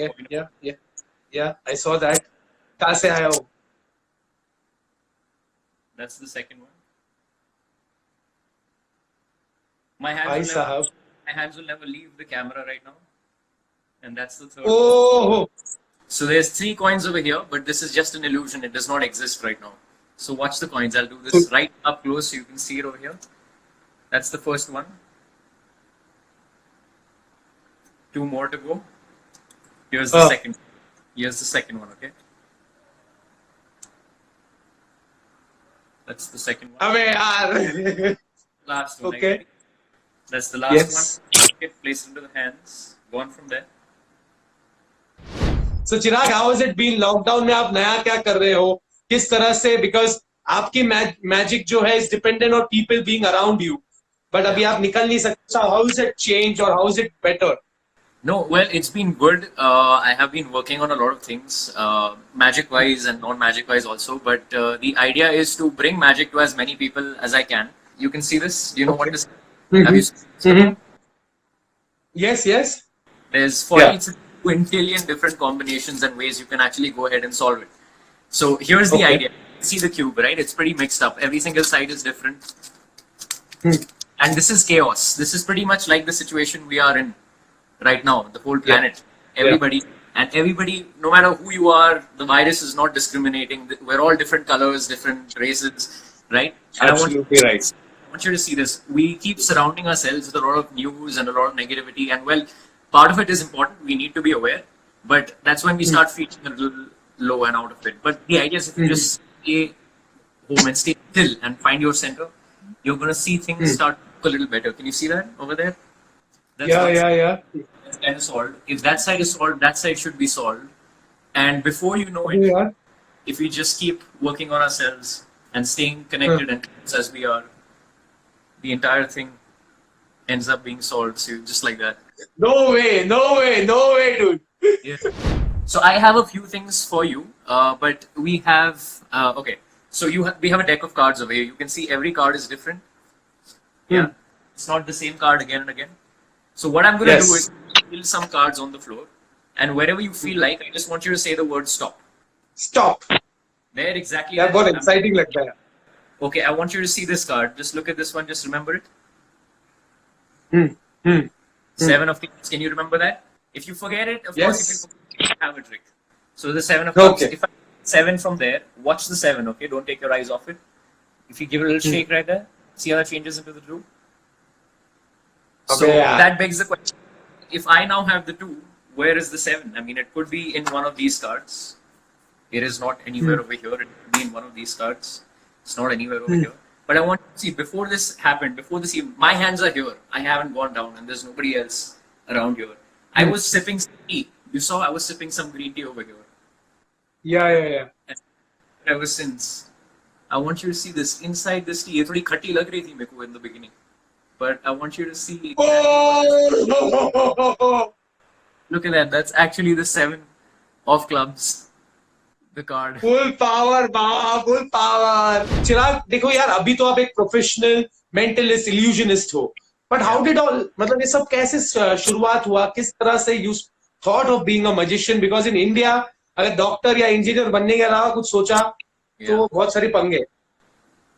Okay. Yeah. Yeah. Yeah. I saw that. Kaise Hua. That's the second one. My hands Bhai will never, Sahab. my hands will never leave the camera right now. And that's the third one. Oh. So there's 3 coins over here, but this is just an illusion. It does not exist right now. So watch the coins. I'll do this right up close so you can see it over here. That's the first one. 2 more to go. Here's the second. Here's the second one, okay? That's the second one. Abey yaar. Last one. Okay. That's the last one. Okay, place it into the hands. Go on from there. So Chirag, how has it been? Lockdown में आप नया क्या कर रहे हो? किस तरह से? Because आपकी magic जो है is dependent on people being around you. But अभी आप निकल नहीं सकते. So how is it changed or how is it better? No, well, it's been good. I have been working on a lot of things, magic-wise and non-magic-wise also. But the idea is to bring magic to as many people as I can. You can see this. Do you know what this is? Have you seen this? Yes, yes. There's 40 quintillion different combinations and ways you can actually go ahead and solve it. So here's the idea. See the cube, right? It's pretty mixed up. Every single side is different. And this is chaos. This is pretty much like the situation we are in right now, the whole planet. Everybody, no matter who you are, the virus is not discriminating. We're all different colors, different races, right? Absolutely right. I want you to see this. We keep surrounding ourselves with a lot of news and a lot of negativity, and well, part of it is important. We need to be aware, but that's when we start feeling a little low and out of it. But the idea is if you just stay home and stay still and find your center, you're going to see things start to look a little better. Can you see that over there? That's That's kind of solved. If that side is solved, that side should be solved. And before you know it, if we just keep working on ourselves and staying connected and as we are, the entire thing ends up being solved. So just like that. No way, dude. Yeah. So I have a few things for you, but we have okay. So we have a deck of cards over here. You can see every card is different. Yeah, it's not the same card again and again. So what I'm going to do is fill some cards on the floor, and wherever you feel like, I just want you to say the word stop. Stop. There, exactly. That's what exciting like that. Okay, I want you to see this card. Just look at this one. Just remember it. 7 of Cups. Can you remember that? If you forget it, of course, if you forget, you have a trick. So the 7 of Cups. If I 7 from there, watch the 7. Okay, don't take your eyes off it. If you give it a little shake right there, see how that changes into the 2. So that begs the question: if I now have the 2, where is the 7? I mean, it could be in one of these cards. It is not anywhere over here. It could be in one of these cards. It's not anywhere over here. But I want to see, before this happened, before this, my hands are here. I haven't gone down, and there's nobody else around here. I was sipping some tea. You saw I was sipping some green tea over here. Yeah. And ever since, I want you to see this. Inside this tea, it was khatti lag rahi thi meko in the beginning. But I want you to see. Oh! Look at that. That's actually the 7 of clubs. The card. Full power, Baba, full power. Chirag, देखो यार, अभी तो आप एक professional mentalist, illusionist हो. But how did all, मतलब ये सब कैसे शुरुआत हुआ? किस तरह से you thought of being a magician? Because in India, अगर डॉक्टर या इंजीनियर बनने के अलावा कुछ सोचा, तो बहुत सारी पंगे.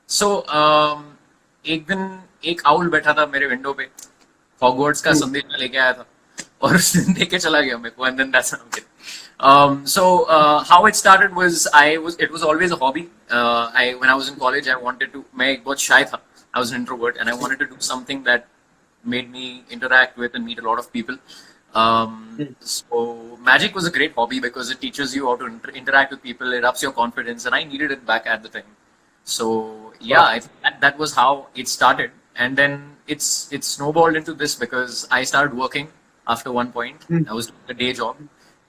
So एक दिन एक आउल बैठा था मेरे विंडो पे, हॉगवर्ट्स का संदेश लेके आया था, और उसने देख के चला गया मेरे को, and then that's how it. So how it started was it was always a hobby. When I was in college, I wanted to. मैं एक बहुत shy था. I was an introvert, and I wanted to do something that made me interact with and meet a lot of people. So magic was a great hobby because it teaches you how to interact with people. It ups your confidence, and I needed it back at the time. So yeah, I think that was how it started, and then it snowballed into this because I started working after one point. I was doing a day job,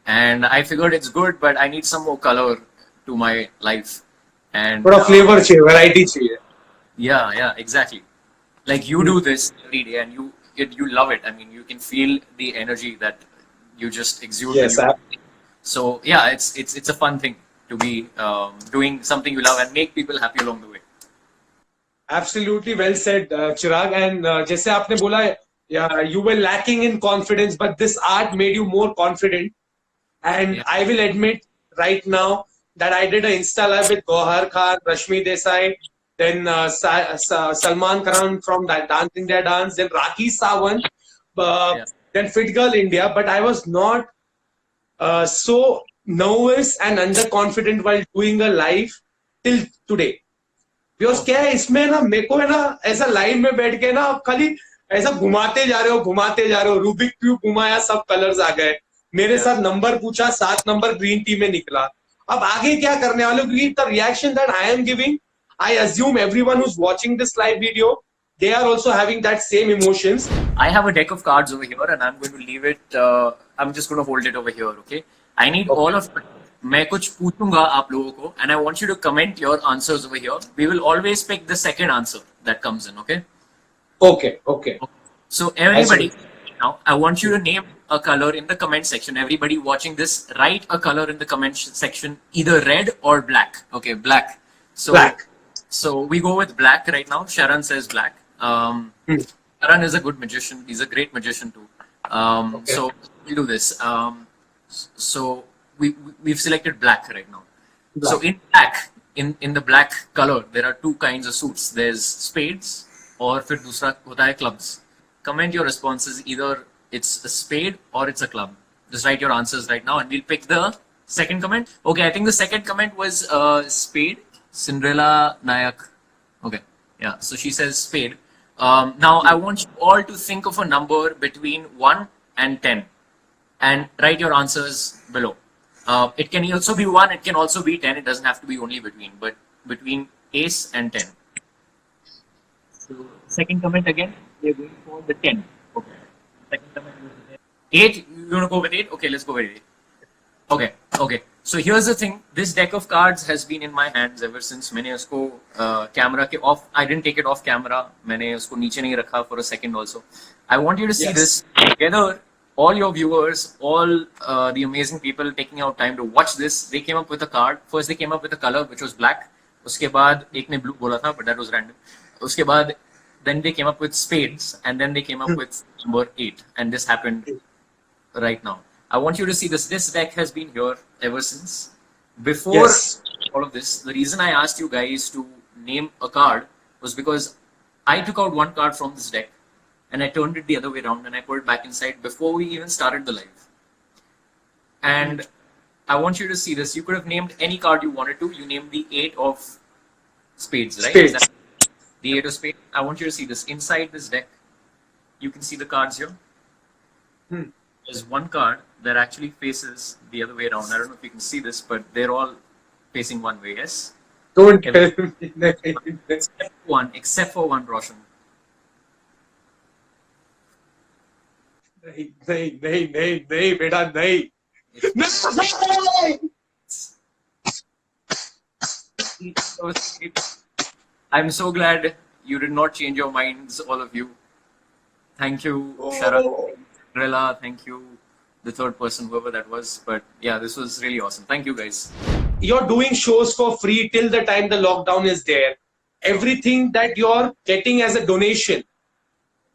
and I figured it's good, but I need some more color to my life. And flavor चाहिए, variety चाहिए. Yeah, exactly. Like you do this every day, and you love it. I mean, you can feel the energy that you just exude. Yes, so yeah, it's a fun thing to be doing something you love and make people happy along the way. Absolutely well said, Chirag. And जैसे आपने बोला, you were lacking in confidence, but this art made you more confident. And Yeah. I will admit right now that I did an Insta live with Gohar Khan, Rashmi Desai, then Salman Khan from that Dance India Dance, then Rakhi Sawant, uh, Yeah. then Fit Girl India. But I was not so nervous and underconfident while doing a live till today. Because क्या है इसमें ना मेरे को है ना ऐसा line में बैठ के ना आप खाली ऐसा घुमाते जा रहे हो रूबिक क्यूब घुमाया सब कलर्स आ गए मेरे साथ नंबर पूछा 7 नंबर ग्रीन टी में निकला अब आगे क्या करने वाले हो क्योंकि the reaction that I am giving I assume everyone who is watching this live video they are also having that same emotions. I have a deck of cards over here, and I'm going to leave it. I'm just going to hold it over here. Okay. I need all of. मैं कुछ पूछूंगा आप लोगों को, and I want you to comment your answers over here. We will always pick the second answer that comes in. Okay. Okay. So everybody, now I want you to name a color in the comment section. Everybody watching this, write a color in the comment section, either red or black. Okay, black. So Black. So we go with black right now. Sharan says black. Sharan is a good magician. He's a great magician too. So we'll do this. So we've selected black right now. Black. So in black, in the black color, there are two kinds of suits. There's spades, or फिर दूसरा होता है clubs. Comment your responses. Either it's a spade or it's a club. Just write your answers right now, and we'll pick the second comment. Okay, I think the second comment was spade. Cinderella Nayak. Okay, yeah. So she says spade. Now I want you all to think of a number between 1 and 10 and write your answers below. It can also be 1, it can also be 10, it doesn't have to be only between, but between ace and 10. So second comment again, we're going for the 10. Okay. Second comment was 8, you want to go with 8? Okay, let's go with 8. Okay. So here's the thing. This deck of cards has been in my hands ever since मैंने उसको camera के off. I didn't take it off camera. मैंने उसको नीचे नहीं रखा for a second also. I want you to see this together. All your viewers, all the amazing people taking out time to watch this. They came up with a card. First they came up with a color which was black. उसके बाद एक ने blue बोला था, but that was random. उसके बाद then they came up with spades, and then they came up with number 8, and this happened right now. I want you to see this. This deck has been here ever since. Before all of this, the reason I asked you guys to name a card was because I took out one card from this deck and I turned it the other way around and I put it back inside before we even started the live. And I want you to see this. You could have named any card you wanted to. You named the 8 of spades, right? Spades. Is that the 8 of spades? I want you to see this. Inside this deck, you can see the cards here. There's one card that actually faces the other way around. I don't know if you can see this, but they're all facing one way, yes? Don't tell me. Except for one, Roshan. नहीं बेटा नहीं I'm so glad you did not change your minds, all of you. Thank you, Sharan, Rela, thank you, the third person, whoever that was. But yeah, this was really awesome. Thank you, guys. You're doing shows for free till the time the lockdown is there. Everything that you're getting as a donation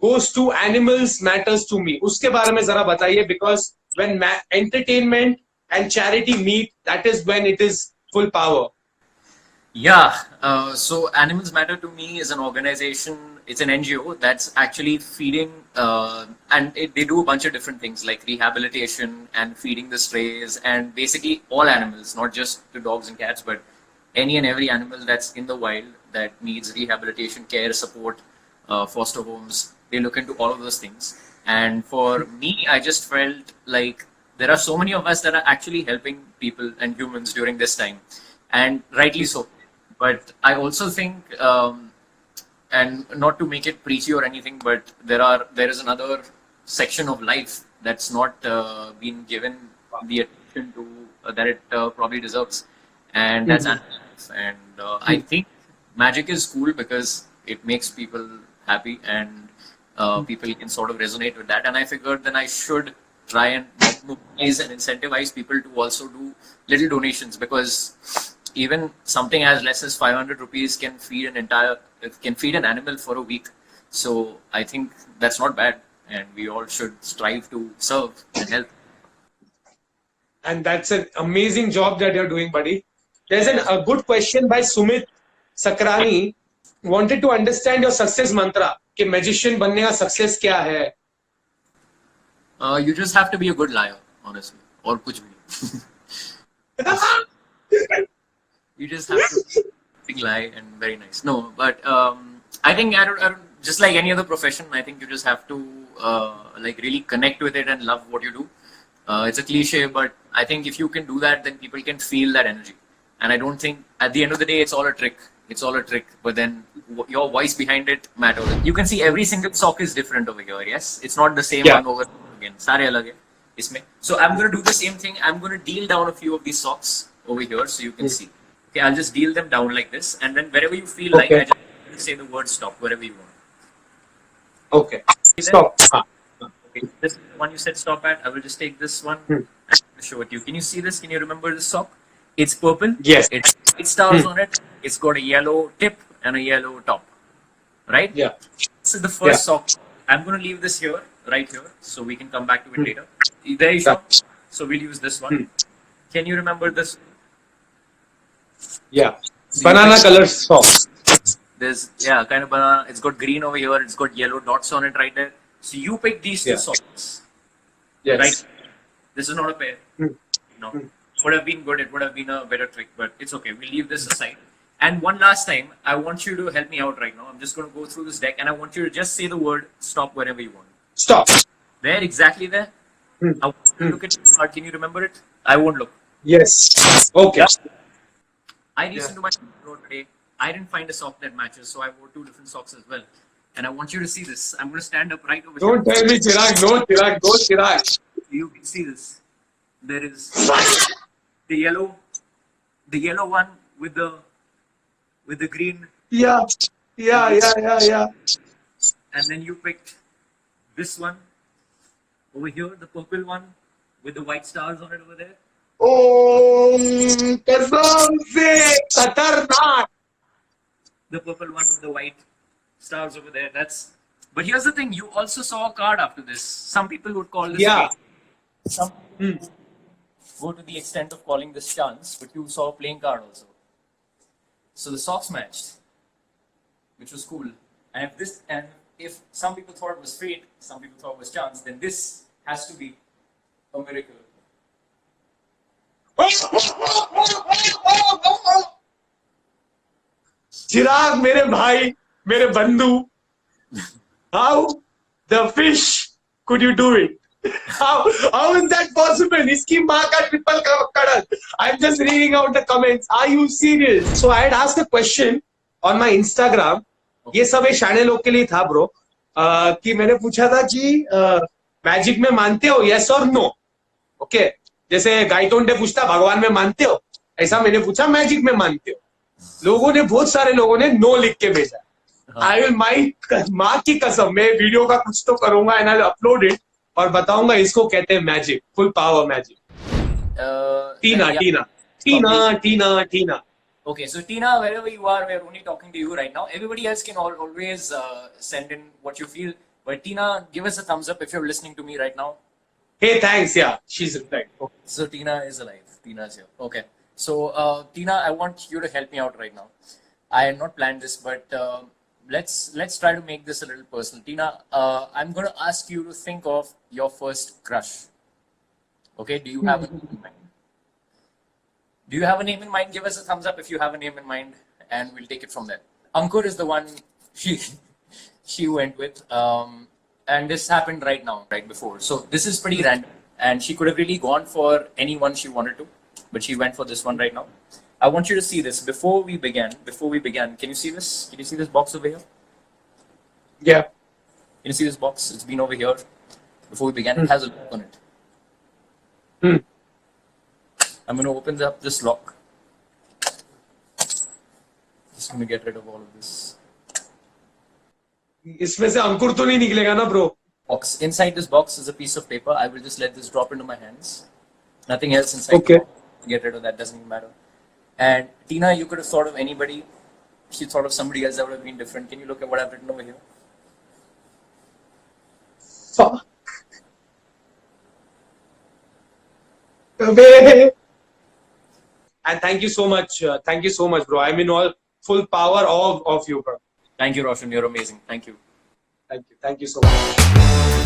goes to Animals Matters to Me. उसके बारे में जरा बताइए, because when entertainment and charity meet, that is when it is full power. Yeah, so Animals Matter to Me is an organization, it's an NGO that's actually feeding, and they do a bunch of different things like rehabilitation and feeding the strays and basically all animals, not just the dogs and cats, but any and every animal that's in the wild that needs rehabilitation, care, support, foster homes. They look into all of those things. And for me, I just felt like there are so many of us that are actually helping people and humans during this time, and rightly so. But I also think, and not to make it preachy or anything, but there is another section of life that's not been given the attention to that it probably deserves, and that's animals. And I think magic is cool because it makes people happy, and people can sort of resonate with that. And I figured then I should try and mobilize and incentivize people to also do little donations, because even something as less as 500 rupees can feed an animal for a week. So I think that's not bad, and we all should strive to serve and help. And that's an amazing job that you're doing, buddy. There's a good question by Sumit Sakrani. Wanted to understand your success mantra. कि magician बनने का success क्या है? You just have to be a good liar, honestly, or कुछ भी. You just have to big lie and very nice. No, but I think I don't, just like any other profession, I think you just have to like really connect with it and love what you do. It's a cliche, but I think if you can do that, then people can feel that energy. And I don't think at the end of the day, it's all a trick. It's all a trick, but then your voice behind it matters. You can see every single sock is different over here. Yes, it's not the same one over again. सारे अलग है इसमें. So I'm going to do the same thing. I'm going to deal down a few of these socks over here so you can see. Okay, I'll just deal them down like this, and then wherever you feel like, I just say the word stop wherever you want. Okay, stop. Okay, this one you said stop at. I will just take this one and show it to you. Can you see this? Can you remember this sock? It's purple. Yes. It's stars on it. It's got a yellow tip and a yellow top. Right? Yeah. This is the first sock. I'm going to leave this here, right here, so we can come back to it later. There you go. So we'll use this one. Can you remember this? Yeah. Banana color sock. There's, kind of banana. It's got green over here. It's got yellow dots on it right there. So you pick these two socks. Yes. Right? This is not a pair. No. Would have been good. It would have been a better trick, but it's okay. We'll leave this aside. And one last time, I want you to help me out right now. I'm just going to go through this deck and I want you to just say the word stop wherever you want. Stop. There, exactly there. I want you to look at your card. Can you remember it? I won't look. Yes. Okay. I listened to my show today. I didn't find a sock that matches, so I wore two different socks as well. And I want you to see this. I'm going to stand up right over here. Don't tell me, Chirag. No, Chirag. Go, Chirag. You can see this. There is the yellow one with the green. Yeah. And then you picked this one over here, the purple one with the white stars on it over there. Oh, कसम से खतरनाक. The purple one with the white stars over there. But here's the thing: you also saw a card after this. Some people would call this. Yeah. Some people go to the extent of calling this chance, but you saw a playing card also. So the socks matched, which was cool. And if some people thought it was fate, some people thought it was chance, then this has to be a miracle. चिराग मेरे भाई मेरे बंधु, how the fish could you do it? How is that possible? इसकी माँ का triple कड़क. I'm just reading out the comments. Are you serious? So I had asked a question on my Instagram. ये सब ये शाने लोग के लिए था ब्रो. कि मैंने पूछा था कि मैजिक में मानते हो? Yes or no? Okay. जैसे गाइटोंडे पूछता भगवान में मानते हो, ऐसा मैंने पूछा मैजिक में मानते हो. लोगों ने, बहुत सारे लोगों ने नो लिख के भेजा. आई विल माँ की कसम मैं वीडियो का कुछ तो करूंगा एंड आई अपलोड इट और बताऊंगा इसको कहते हैं magic, full power magic. Tina. Okay, so Tina, wherever you are, we're only talking to you right now. Everybody else can always send in what you feel. But Tina, give us a thumbs up if you're listening to me right now. Hey, thanks. Yeah, she's right. Okay. So Tina is alive. Tina is here. Okay. So Tina, I want you to help me out right now. I had not planned this, but let's try to make this a little personal. Tina, I'm going to ask you to think of your first crush. Okay? Do you have a name in mind? Do you have a name in mind? Give us a thumbs up if you have a name in mind, and we'll take it from there. Ankur is the one she went with. And this happened right now, right before. So this is pretty random. And she could have really gone for anyone she wanted to, but she went for this one right now. I want you to see this. Before we began, can you see this? Can you see this box over here? Yeah. Can you see this box? It's been over here. Before we began, it has a lock on it. I'm going to open up this lock. Just going to get rid of all of this. इसमें से अंकुर तो नहीं निकलेगा ना bro? Box. Inside this box is a piece of paper. I will just let this drop into my hands. Nothing else inside. Okay. Get rid of that. Doesn't even matter. And Tina, you could have thought of anybody. She thought of somebody else that would have been different. Can you look at what I've written over here? Fuck. Abey. And thank you so much. Thank you so much, bro. I'm in all full power of you, bro. Thank you, Roshan. You're amazing. Thank you. Thank you. Thank you so much.